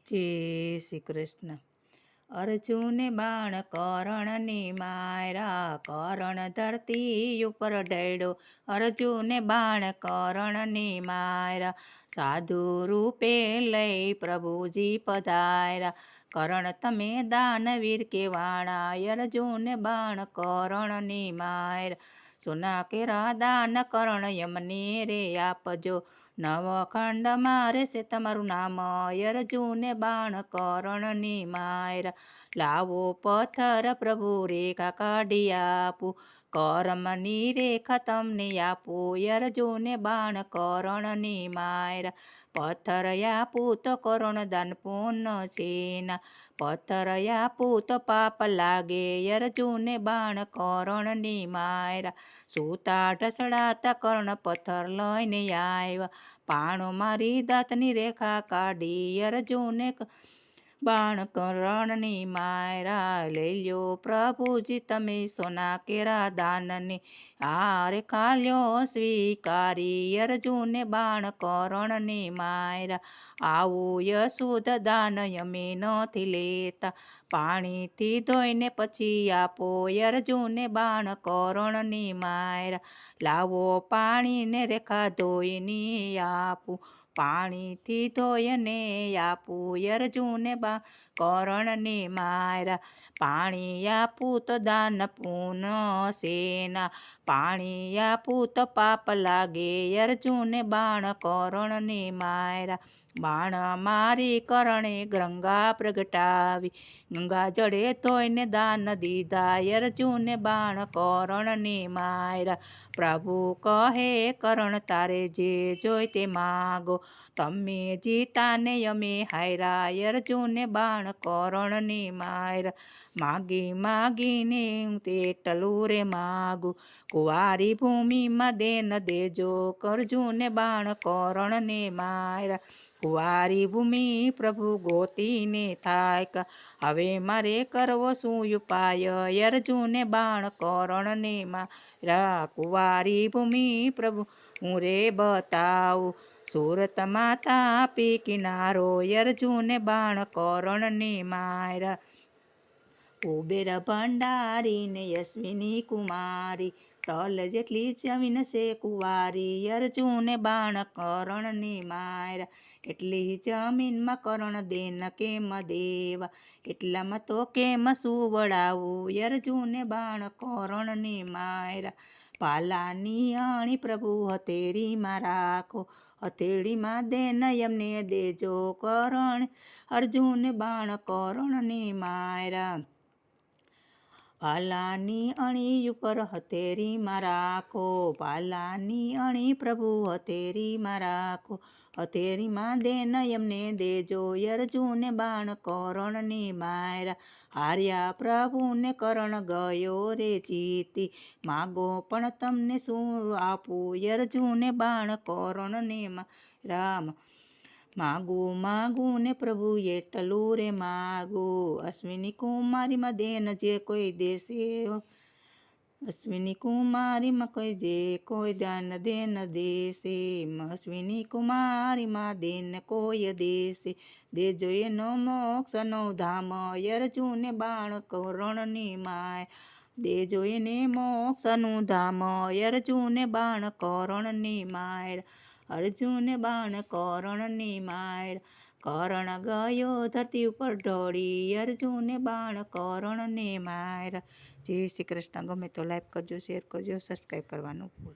જય શ્રી કૃષ્ણ. અર્જુને બાણ કરણની માર્યા, કરણ ધરતી ઉપર ઢળ્યો. અર્જુને બાણ કરણની માર્યા, સાધુ રૂપે લઈ પ્રભુજી પધાર્યા. કરણ તમે દાનવીર કેવાણા, અર્જુને બાણ કરણની માર્યા. સોના કેરા દાન કરણ યમને રે આપજો, નવખંડમાં રહેશે તમારું નામ. અર્જુને બાણ કરણની માર્યા, લાવો પથ્થર પ્રભુ રેખા કાઢી આપું, કરમની રેખા તમને આપું. અર્જુને બાણ કરણની માર્યા, પથ્થર આપું તો કરણ દાન પૂર્ણ છેના, પથ્થર આપું તો પાપ લાગે. અર્જુને બાણ કરણની માર્યા, સૂતા ઢસડાતા કર્ણ પથ્થર લઈને આવ્યા, પાણો મારી દાંતની રેખા કાઢી. અર્જુને બાણ કરણની માર્યા, લઈ લ્યો પ્રભુજી તમે સોના કેરા દાનની, આ રેખા લ્યો સ્વીકારી. અર્જુને બાણ કરણની માર્યા, આવું યશુધ દાન અમે નથી લેતા, પાણીથી ધોઈને પછી આપો. અર્જુને બાણ કરણની માર્યા, લાવો પાણીને રેખા ધોઈને આપું, પાણીથી ધોઈને આપું. અર્જુને બાણ કરણની માર્યા, પાણી આપું તો દાન પૂર્ણ સેના, પાણી આપું તો પાપ લાગે. અર્જુને બાણ કરણની માર્યા, બાણ મારી કરણે ગંગા પ્રગટાવી, ગંગા જળે ધોઈને દાન દીધા. અર્જુને બાણ કરણની માર્યા, પ્રભુ કહે કરણ તારે જે જોઈ તે માગો, તમે જીતાને અમે હાર્યા. અર્જુને બાણ કરણની માર્યા, માગી માગીને તેટલું રે માગું, કુંવારી ભૂમિમાં દેન દેજો. અર્જુને બાણ કરણની માર્યા, કુંવારી ભૂમિ પ્રભુ ગોતીને થાય, હવે મારે કરવો શું ઉપાય. અર્જુને બાણ કરણની માર્યા, કુંવારી ભૂમિ પ્રભુ હું રે બતાવું, સુરત માતા આપી કિનારો. અર્જુને બાણ કરણની માર્યા, કુબેર ભંડારીને યશસ્વીની કુમારી, તલ જેટલી જમીન છે કુંવારી. અર્જુને બાણ કરણની માર્યા, એટલી જમીનમાં કરણ દેન કેમ દેવા, એટલામાં તો કેમ સુવડાવું. અર્જુને બાણ કરણની માર્યા, પાલાની અણી પ્રભુ હથેળીમાં રાખો, હથેળીમાં દેન એમને દેજો. કરણ અર્જુને બાણ કરણની માર્યા, પાલાની અણી ઉપર હથેળીમાં રાખો, પાલાની અણી પ્રભુ હથેળીમાં રાખો, હથેળીમાં દેન એમને દેજો. અર્જુને બાણ કરણની માર્યા, હાર્યા પ્રભુને કરણ ગયો રે જીતી, માગો પણ તમને શું આપું. અર્જુને બાણ કરણની માર્યા, માગું માગું ને પ્રભુ એટલું રે માગું, અશ્વિની કુમારીમાં દેન જે કોઈ દેશે, અશ્વિની કુમારીમાં કોઈ જે કોઈ દાન દેન દેશે, અશ્વિની કુમારીમાં દેન કોઈ દેશે, દેજો એનો મોક્ષનો ધામ. અર્જુને બાણ કરણની માર્યા, દેજો એને મોક્ષનું ધામ. અર્જુને બાણ કરણની માર્યા, અર્જુને બાણ કરણની માર્યા, કરણ ગયો ધરતી ઉપર ઢળી. અર્જુને બાણ કરણની માર્યા. જય શ્રી કૃષ્ણ. ગમે તો લાઈક કરજો, શેર કરજો, સબસ્ક્રાઈબ કરવાનું ભૂલ